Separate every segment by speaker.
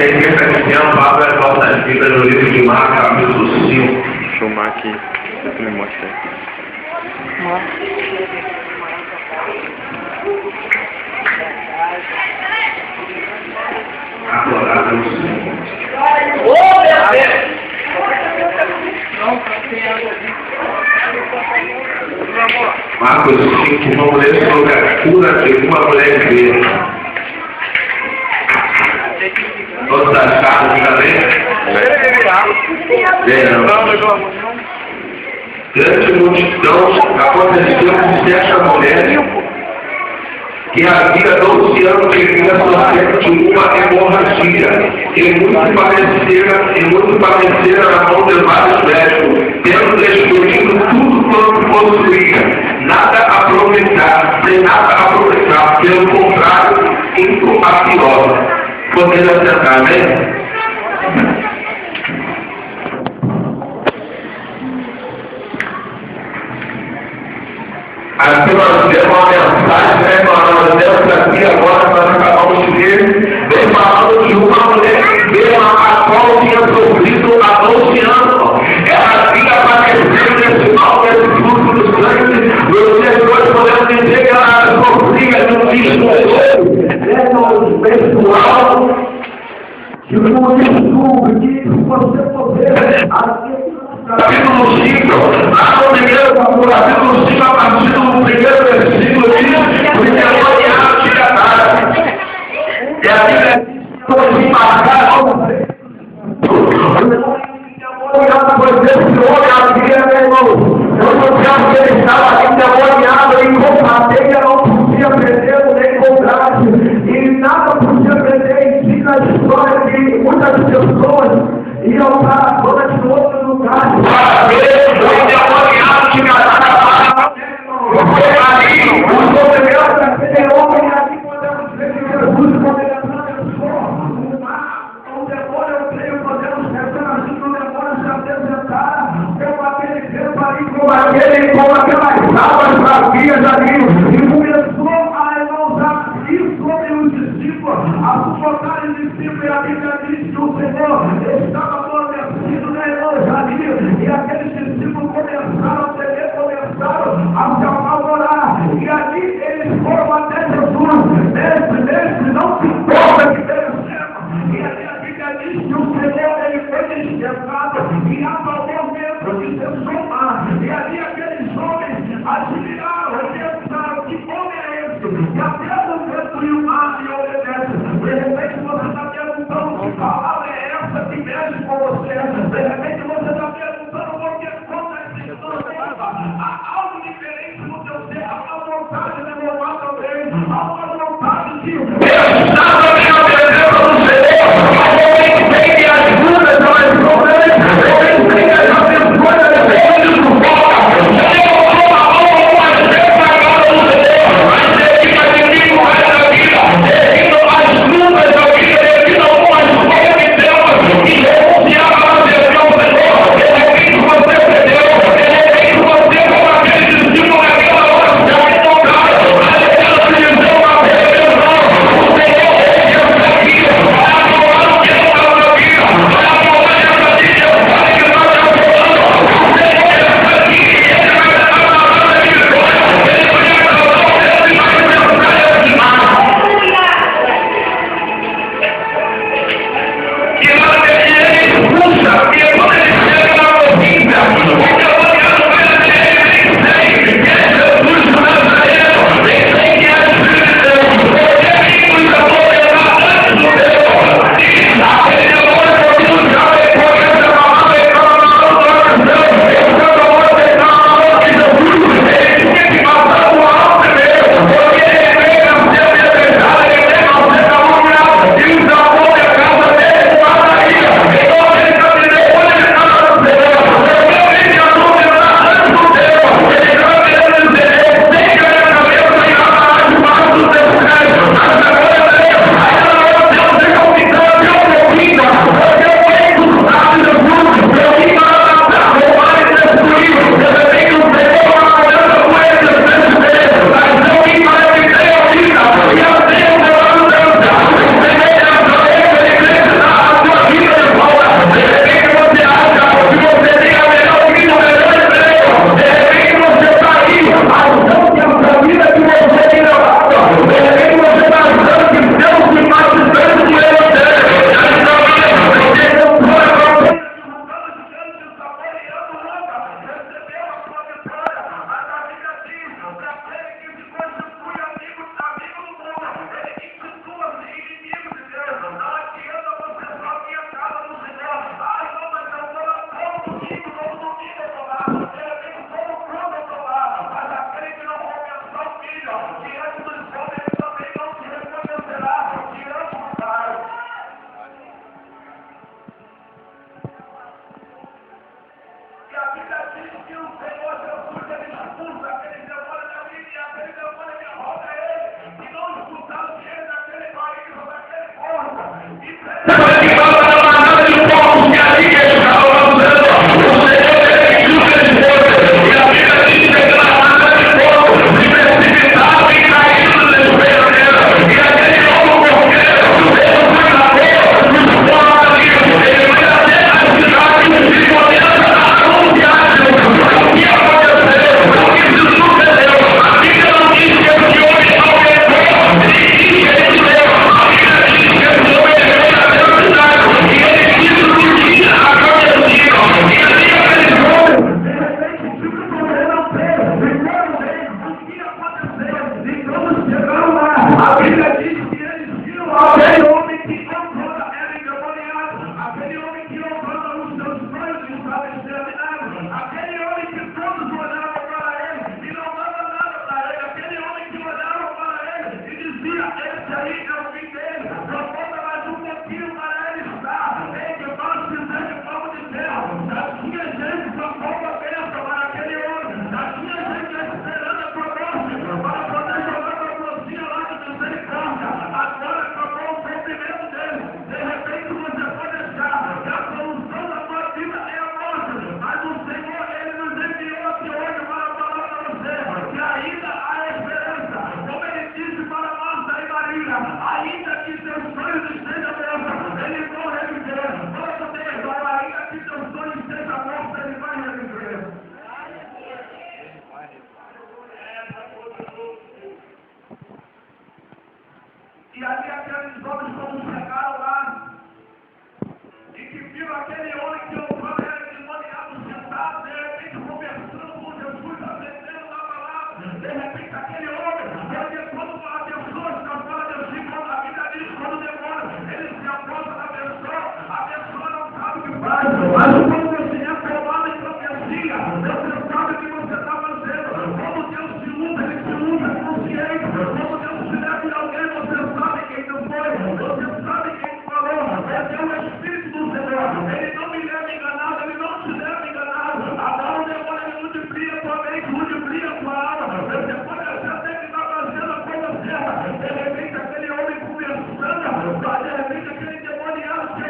Speaker 1: Sentença que tem a palavra é falta de vida no livro de Marcos, capítulo 5.
Speaker 2: Deixa eu marcar aqui, deixa eu me mostrar.
Speaker 1: Acordado no 5. Marcos 5, vamos ler sobre a cura de uma mulher enferma. Todos acharam que já lê? Grande multidão aconteceu com certa mulher que havia 12 anos que vinha sofrendo de uma hemorragia e muito padecera na mão de vários médicos, tendo despedido tudo quanto possuía, sem nada aproveitar, pelo contrário, indo a pior. Podemos sentar, amém? Aqui nós temos uma mensagem, né? Nós temos aqui agora, nós acabamos de ver, vem falando de uma mulher a qual tinha sofrido há 12 anos. Ela vinha padecendo desse mal, desse fluxo do sangue. Vocês dois podemos dizer que ela sofria de um pessoal, de um distúrbio que você poder capítulo 5, lá no primeiro capítulo 5, a partir do primeiro versículo, diz: o endemoniado te ataca. E a Bíblia diz que se marcar, o endemoniado foi desse homem havia, meu irmão. Eu não quero que ele estava endemoniado em combater, não podia perder nem comprar. E nada podia perder em si na história que muitas pessoas iam para a zona de outro lugar. Para ver o endemoniado te ataca. O sofrimento daquele homem aqui podemos ver que Jesus, quando ele atravessou o mar, o demônio, eu creio, podemos pensar assim, que o demônio se apresentar como aquele tempo ali, como aquelas águas vazias ali, e começou a usar isso sobre os discípulos, a sufocar os discípulos, e a Bíblia diz que o Senhor estava adormecido na evangelia, e aqueles discípulos começaram a temer, começaram a se apavorar, e ali eles foram até Jesus, mestre, não se importa que perecemos. E ali a Bíblia diz que o Senhor, ele foi despertado e apagou dentro de seu mar. E ali aqueles homens admiraram, pensaram: que homem é esse? E até no vento e o mar lhe obedece. De repente você está perguntando: que palavra é essa que mexe com você? De repente você está perguntando: por que conta esse instrumento? Há algo diferente no teu ser, há uma vontade de louvar também, há uma vontade de pensar na minha presença do Senhor. Alguém vem me ajuda, não é problema. Alguém vem me abençoa, depende do foco. Senhor, toma a mão, mas vem para a casa do Senhor. Mas dedica de mim o resto da vida. Dedica as lutas da vida, dedica algumas coisas de Deus. E renunciar a fazer o Senhor. De repente você perdeu. De repente você, como aquele discípulo naquela hora, se encontraram. Mas Deus lhe deu uma revelação. Depois que fala da manada de povos que ali que estava falando, o Senhor é que julga de povo. E a Bíblia diz que aquela manada de povo se precipitava e caiu no desespero dela. E aquele novo cordeiro, ele foi na boca, nos povos ali, ele foi até a cidade e podendo anunciar o que aconteceu, o que se sucedeu. A Bíblia não diz que o Senhor aumentou, ele diz que ele deu. A Bíblia diz que o Senhor foi na velocidade e ele disse o que tinha acontecido. E ali aqueles homens, de repente, ficam correndo ao pé, ficaram vendo o que aconteceu. E quando chegaram lá, a Bíblia diz que eles viram aquele homem que outrora era endemoniado, aquele homem que outrora os seus sonhos estavam exterminados, aquele homem que todos olhavam para ele e não dava nada para ele, aquele homem que olhava para ele e dizia: esse aí é o fim dele, só falta mais um pouquinho para ele estar. Ei, que nós fizemos de palmo de terra, já tinha gente com a palma aberta para aquele homem, já tinha gente esperando a promessa para poder jogar a mocinha lá de misericórdia. Agora acabou o sofrimento dele. De repente você pode achar que a solução da sua vida é a morte, mas o Senhor, ele nos enviou aqui hoje para falar para você que ainda há esperança. Como ele disse para Marta e Maria, ainda que seus sonhos estejam mortos, ele vai reviver. Nosso Deus, ainda que seus sonhos estejam mortos, ele vai reviver. E ali aqueles homens, quando chegaram lá, e que viram aquele homem que outrora era endemoniado sentado, de repente conversando com Jesus, aprendendo da palavra, de repente aquele homem, porque quando a pessoa está fora de si, quando a Bíblia diz, quando o demônio, ele se aposta da pessoa, a pessoa não sabe o que faz, mas quando você é formado em profecia, você sabe o que você está fazendo. Como Deus se usa, ele se usa consciente. Como Deus se leva em alguém, você sabe quem não foi, você sabe quem falou. É o Espírito do Senhor, ele não me leva enganado, ele não te leva enganado. Agora o demônio, ele ludibriya a tua mente, ludibriya a tua alma. Você pode achar até que está fazendo a coisa certa. De repente aquele homem conversando, de repente aquele demoniado que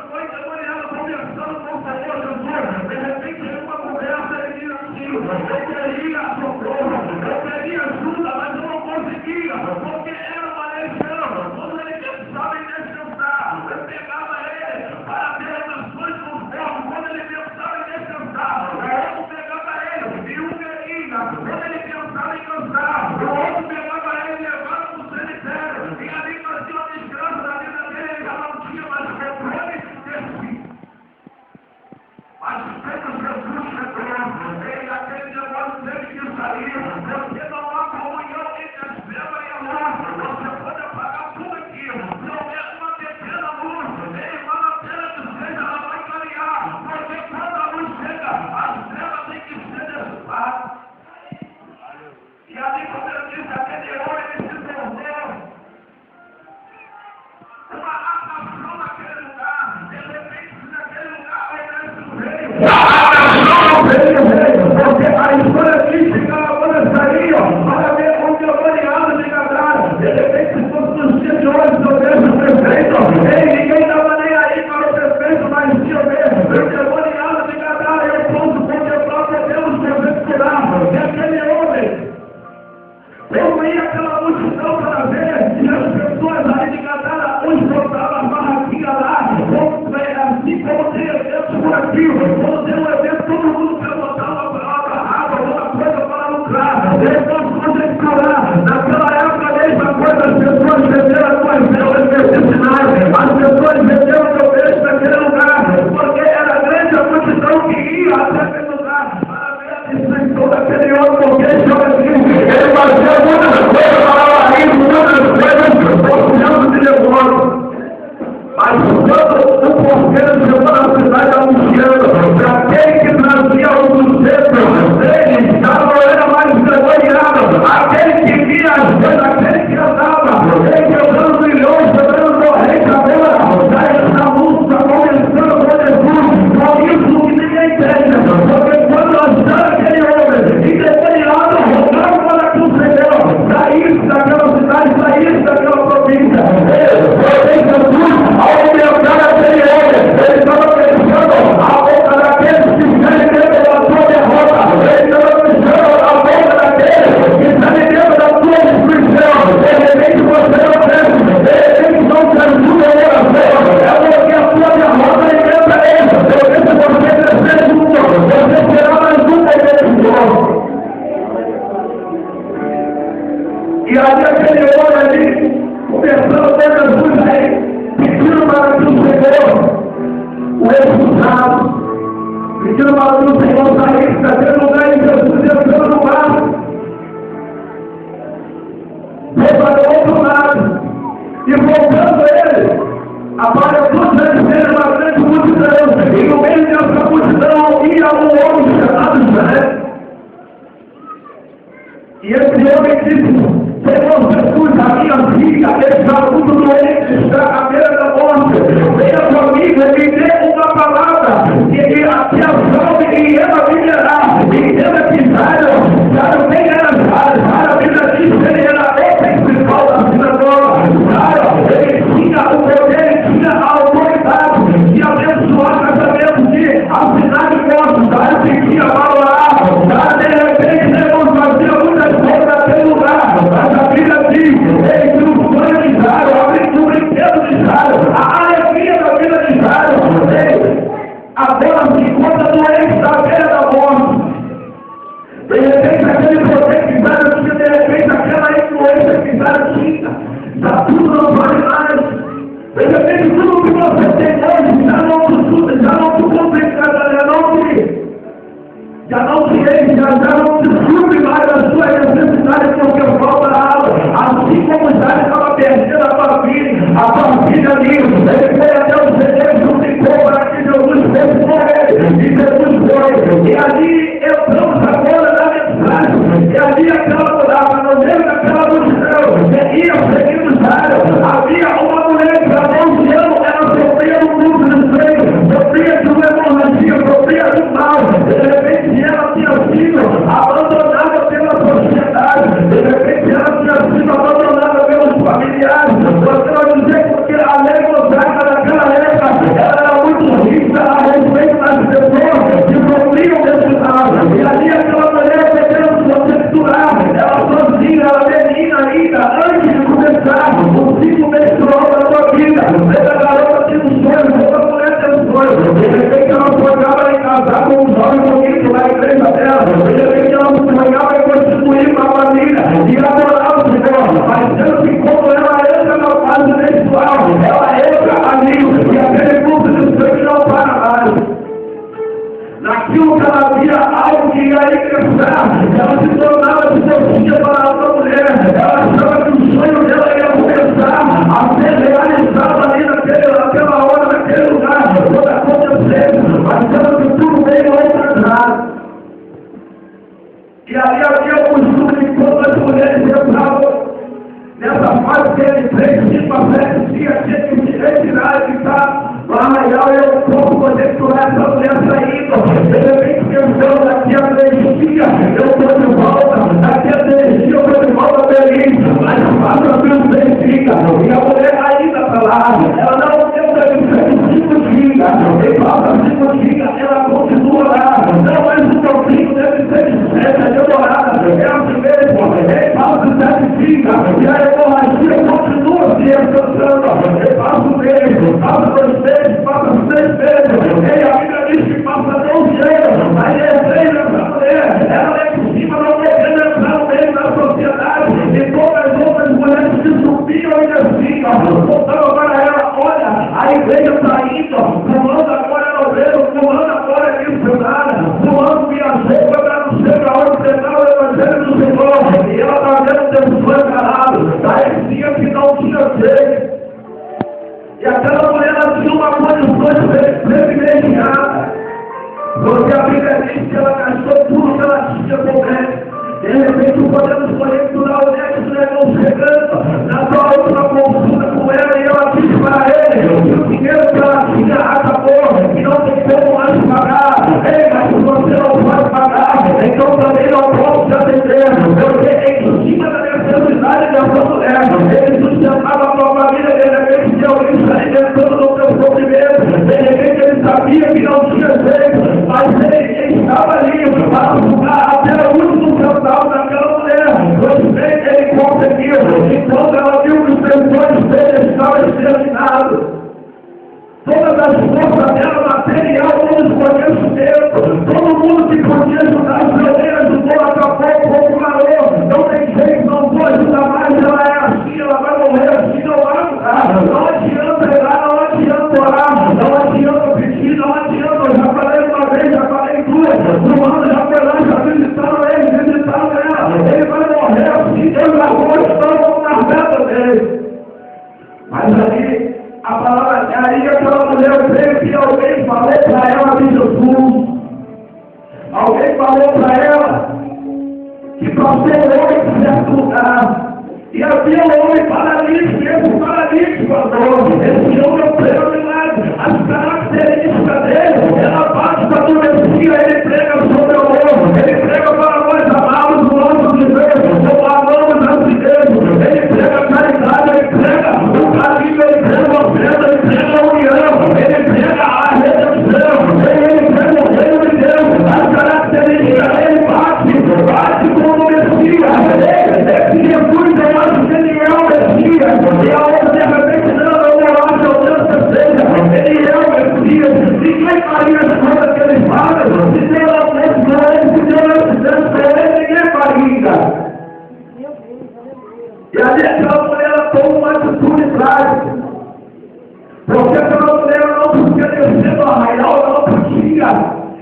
Speaker 1: foi demoniado conversando com o Senhor Jesus. De repente em uma conversa ele diz assim: eu queria socorro, eu queria ajuda, mas eu não conseguia, porque era uma legião. Quando ele pensava em descansar, eu pegava ele para ter relações com os mortos. Quando ele pensava em descansar, o outro pegava ele e o feria. Quando ele pensava em cansar, o outro pegava ele e levava para o cemitério. E ali fazia uma desgraça da vida dele, ele já não tinha mais controle de si. Mas quando Jesus chegou, ele, aquele demônio teve que sair, porque não há comunhão entre a treva e a luz. Você ali aquele homem ali, conversando com Jesus aí, pedindo para que o Senhor o expulsado, pedindo para que o Senhor saísse daquele lugar em Jesus entrando no barco. Foi para o outro lado, e voltando ele, apareceu diante dele uma grande multidão, e no meio dessa multidão ia um homem chamado José. E esse homem disse: Senhor Jesus, a minha filha está muito doente, está à beira da morte. Venha comigo e me dê uma palavra, e aqui a salve e ela viverá. E ela que Jairo nem era Jairo, a Bíblia diz que ele era o principal da sinagoga. Jairo, ele tinha o poder, ele tinha a autoridade de abençoar casamentos, de assinar impostos. Jairo pedia para orar. Jairo, de repente, Deus fazia muitas coisas naquele lugar. Mas a Bíblia diz, ele viu o sonho de Jairo, abriu o brinquedo de Jairo, a alegria da vida de Jairo. Agora se encontra doente à beira da morte. De repente aquele poder que Jairo tinha, de repente aquela influência que Jairo tinha, já tudo não vale mais. De repente tudo que você tem hoje já não te complica, já não te supre mais a sua necessidade porque falta água. Assim como já estava perdendo a tua filha ali, ele foi até o celeiro, suplicou para que Jesus fosse por ele, e Jesus foi. E ali entramos agora na mensagem, e ali no meio daquela multidão, ia seguindo Jairo, havia uma mulher que há 11 anos, ela sofria um grupo de sangue, sofria de uma hemorragia, sofria de mal. De repente ela tinha sido abandonada pela sociedade, de repente ela tinha sido abandonada pelos familiares. Você vai dizer porque a lei mosaica daquela época era muito rica a respeito das pessoas que sofriam desse mal. E ali aquela mulher podendo se capturar, ela sozinha, ela menina ainda, antes de começar o ciclo menstrual da sua vida. Essa garota tinha um sonho, essa mulher tem um sonho. De repente ela sonhava em casar com um jovem bonito na igreja dela. De repente ela sonhava em constituir uma família e adorar o Senhor. Mas tanto que quando ela entra na fase menstrual, ela entra ali e aquele grupo de sangue não para mais. Naquilo que ela via algo que ia crescer, ela se tornava distorcida para outra mulher. Ela achava que o sonho dela ia começar a ser realizado ali naquela hora, naquele lugar, quando aconteceu, achando que tudo veio outra lado. E ali havia um costume de quando as mulheres entravam nessa fase dele, 3, 5 a 7 dias, tinha que se retirar e ficar lá na real, eu posso conjecturar essa mulher saindo. De repente, pensando, daqui a 3 dias, eu estou de volta, daqui a 3 dias, eu estou de volta feliz, mas faça pelo verifica. E a mulher ainda está lá, ela não deu 5 dias, e falta 5 dias, ela continua lá. Não, mas o meu filho deve ser de 7, é demorada, é assim mesmo, ele falta 7 dias, e a hemorragia continua se expansando. Eu faço mesmo, faço 2 meses, passa 6 meses, e a Bíblia diz que passa 12 anos, mas deseja essa mulher, ela é por cima, não podendo entrar no meio da sociedade, e todas as outras mulheres que subiam e desciam, voltando para ela: olha, a igreja está indo, fulano agora é obreiro, fulano agora é missionário, fulano viajou para não sei para onde pregar o evangelho do Senhor, e ela está vendo Deus foi calado, parecia que não tinha jeito. E aquela mulher tinha uma condição privilegiada. Porque a Bíblia diz que ela gastou tudo que ela tinha com ele. De repente podemos conjecturar o neto levou chegando na sua última consulta com ela, e ela disse para ele que o dinheiro que ela tinha acabou, que não tem como mais pagar. Ei, mas se você não pode pagar, então também não posso te atender. Porque em cima da necessidade dessa mulher, ele sustentava a sua família. De repente, se alguém está alimentando no seu sofrimento, de repente ele sabia que não tinha jeito, mas ele estava ali para sugar até o último centavo daquela mulher. Pois bem, ele conseguiu. Então ela viu que os pensões dele estavam exterminados. Todas as forças dela material, todos conhecem Deus. Todo mundo que podia ajudar os jovens ajudou, acabou, parou. Não tem jeito, não vou ajudar mais. homem paralítico, esse paralítico andou. Esse homem prega milagre. As características dele, ela bate para o Messias, ele prega sobre o ouro. Ele prega para nós amarmos o nosso de Deus, ou amamos a si mesmo. Ele prega a caridade, ele prega o caminho, ele prega a oferta, ele prega a união, ele prega a redenção, ele prega o reino de Deus. As características dele bate como o Messias. Esse Jesus é mais genial Messias. E a outra de repente não acha o Deus que seja. Ele é o Messias. Ninguém faria as coisas que ele faz. Se Deus não fosse para ele, se Deus não fizesse para ele, ninguém faria. E ali aquela mulher tomou uma atitude trágica. Porque aquela mulher não podia descer do arraial, não podia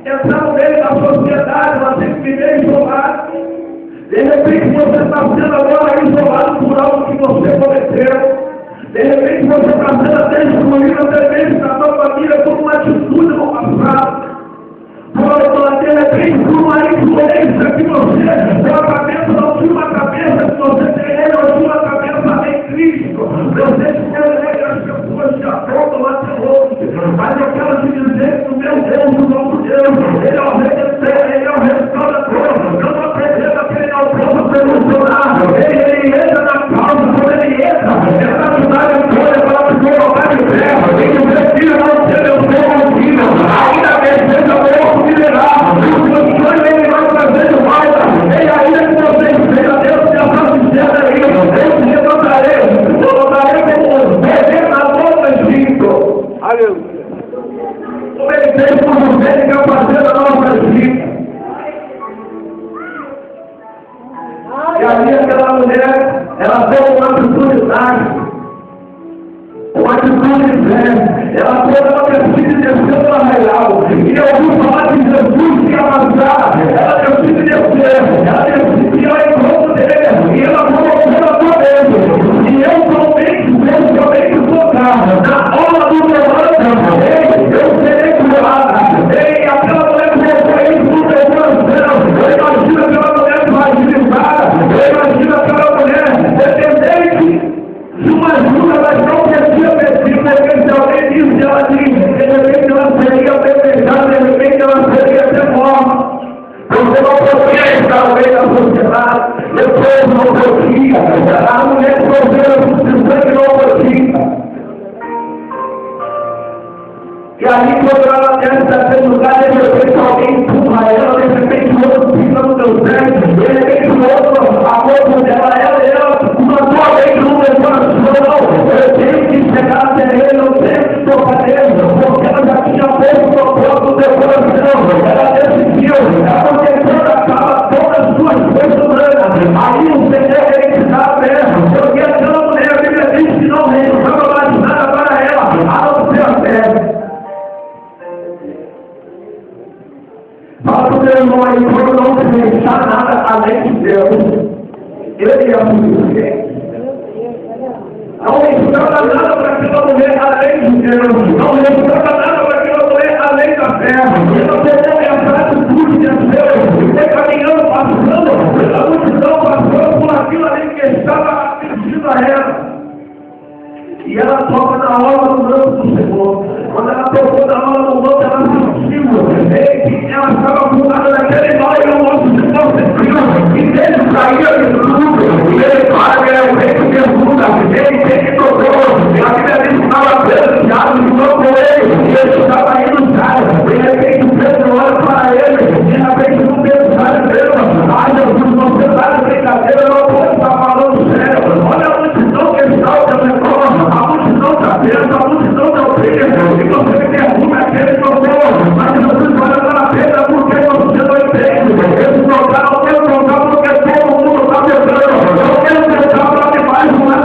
Speaker 1: entrar no meio da sociedade, ela tem que viver isolada. De repente você está sendo agora isolado por algo que você cometeu. De repente você está sendo até excluído até mesmo da sua família por uma atitude no passado. De repente por uma influência que você, sua cabeça não tinha uma cabeça que você tem, ele não tinha uma cabeça em Cristo. Você se delega as pessoas que apontam até longe. Mas eu quero te dizer que o meu Deus, o nosso Deus, ele é o redentor, ele é o restaurador. Eu não acredito que ele não possa solucionar. Ele entra na causa, quando ele entra, é para ajudar a história, para te colocar de pé. Ele precisa não ser meu filho, ainda que seja meu liderado. O Senhor ele vai trazer de volta. E ainda que você esteja, Deus te aproximando aí. Eu te levantarei como um bebê na mão do Egito. Aleluia. Como ele fez por você, ele quer fazer na nossa vida. E ali aquela mulher, ela deu uma atitude tática, uma atitude de fé. Ela foi uma pesquisa de descer do arraial. E eu ouvi falar que Jesus ia avançar. Ela decide descer. Ela decide ir ao encontro dele. E ela colocou na sua mente. E eu somente tocar na hora do meu anjo. Eu serei curada. Aquela mulher colocou isso no meu coração. Eu imagino aquela mulher fragilizada. Eu imagino aquela mulher dependente de uma ajuda, mas não podia pedir, porque se alguém disse, ela diz, de repente ela seria apedrejada, de repente ela seria até morta. Você não podia estar no meio da sociedade, depois não podia. A mulher solteira precisa que não podia. E aí quando ela desce daquele lugar, de repente alguém empurra ela, de repente o outro fica no teu pé, de repente o outro, a roupa dela, ela, uma sua vez não levanta, não, eu tenho que chegar até ele, eu tenho que tocar nele, porque ela já tinha posto no próprio teu coração, ela decidiu, ela protegeu da cama todas as suas coisas brancas, aí o Senhor ele está aberto, porque aquela mulher, a Bíblia diz que não restava mais nada para ela, a não ser a fé. Fala para o meu irmão aí, quando não deixar nada além de Deus, ele é suficiente. Não restava nada para aquela mulher além de Deus. Não restava nada para aquela mulher além da fé. E você tem essa atitude de Deus. Você caminhando, passando, a multidão passando por aquilo ali que estava afligindo a ela. E ela toca na hora do manto do Senhor. Quando ela tocou na hora do manto, ela sentiu. Ela estava fundada naquele mal e o nosso Senhor sentiu. E ele saía de tudo. E ele fala que é o rei que ajuda. Ele tem que tocar. E a Bíblia diz que estava preso, Tiago, e não com ele. E ele estava indo já. De repente o Pedro olha para ele. E de repente o Pedro sai dele. Ai, Jesus, você está de brincadeira, eu não posso estar falando sério. Olha a multidão que está ao teu redor. A multidão está presa, a multidão está presa. E você me pergunta aquele doutor. Mas Jesus olha para a pedra porque você não entende. Esse lugar não quero trocar porque todo mundo está pegando. Eu quero trocar para que mais uma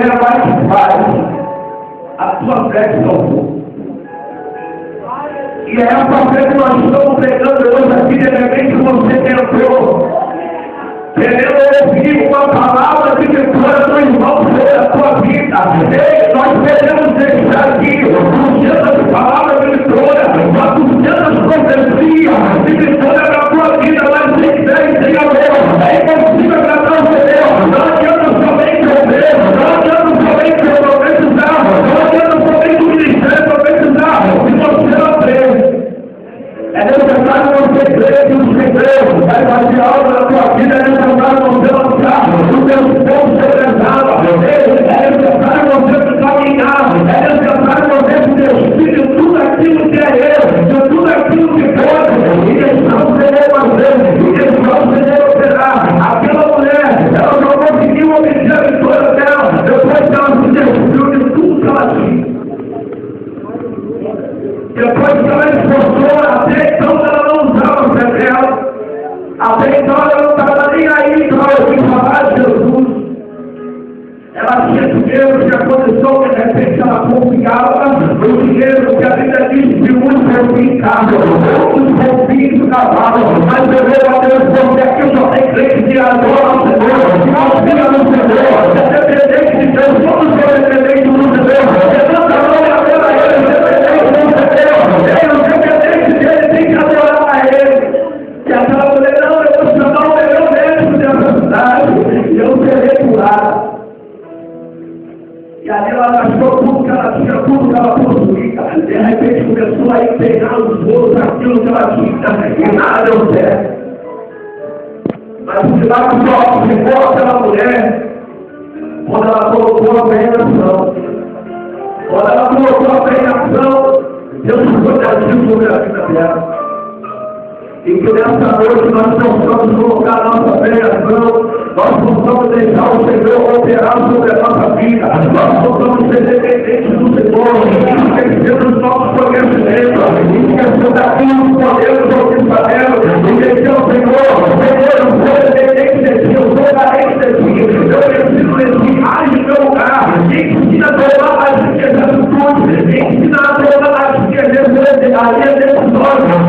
Speaker 1: mulher vai que faz a tua fé que salvou. E é essa fé que nós estamos pregando hoje aqui, de repente você entrou querendo ouvir uma palavra de vitória do irmão sobre a tua vida. Ei, nós queremos deixar aqui 200 palavras de vitória, 200 profecias de vitória para a tua vida, mas sem fé e sem amor. É impossível agradar o Senhor. Não adianta somente ouvir, não adianta somente profetizar, não adianta somente o ministério profetizar. Se você não crê, é necessário você crer que o segredo vai fazer algo na tua vida, é necessário você lançar os teus pontos segredados, é necessário você caminhar, é necessário você se despir de tudo aquilo que é eu, de tudo aquilo que pode, e deixar o Senhor fazer, e deixar o Senhor operar. Aquela mulher, ela não conseguiu obter a vitória dela, depois que ela se despiu de tudo que ela tinha. Depois que ela esforçou, até então ela não usava a fé dela, até então ela não estava nem aí para ouvir falar de Jesus. Ela tinha dinheiro, tinha condição, de repente ela confiava no dinheiro que a Bíblia diz que uns confiem em casa, outros confiem no cavalo, mas eu vou a Deus porque aqui só tem crente que adora o Senhor, que confia no Senhor, é dependente de Deus, todos são dependentes do Senhor, levanta a mão e adora a Ele, dependente do Senhor, o dependente dele tem que adorar a Ele. E aquela mulher, não, eu vou chamar o melhor médico dessa cidade, e eu serei curada. E ali ela gastou tudo que ela tinha, tudo que ela possuía. De repente começou a empenhar os outros aquilo que ela tinha, e nada deu certo. Mas o milagre só ficou aquela mulher quando ela colocou a fé em ação. Quando ela colocou a fé em ação, Deus foi agir sobre a vida dela. E que nessa noite nós possamos colocar a nossa fé em ação, nós possamos deixar o Senhor operar sobre a nossa vida, nós possamos ser dependentes do Senhor, esquecer os nossos conhecimentos, esquecer daquilo que podemos ou que sabemos, e dizer ao Senhor, eu sou dependente de ti, eu sou carente de ti, eu preciso de ti, age no meu lugar, ensina a tomar as minhas atitudes, ensina a tomar as minhas decisões,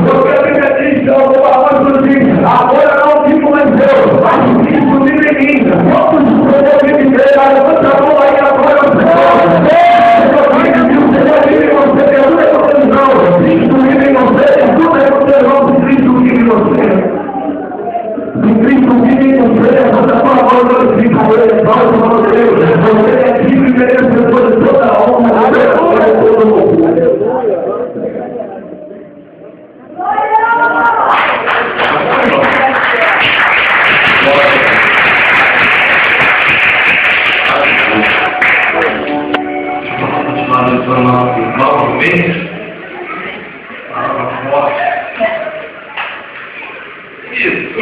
Speaker 1: porque a Bíblia diz que eu vou falar sobre ti, agora não fico mais eu, mas Cristo vive em mim. Quantos de vocês vivem em Deus? Levanta a mão aí agora, Senhor. Cristo vive em você, Deus é você não. Cristo vive em você, tudo é você não. Cristo vive em você. Se Cristo vive em você, levanta a tua mão, glorifica Ele, exalta o nome de Deus. Você é digno e merecedor de toda a honra, de todo o louvor. Novamente, palavra forte. Isso.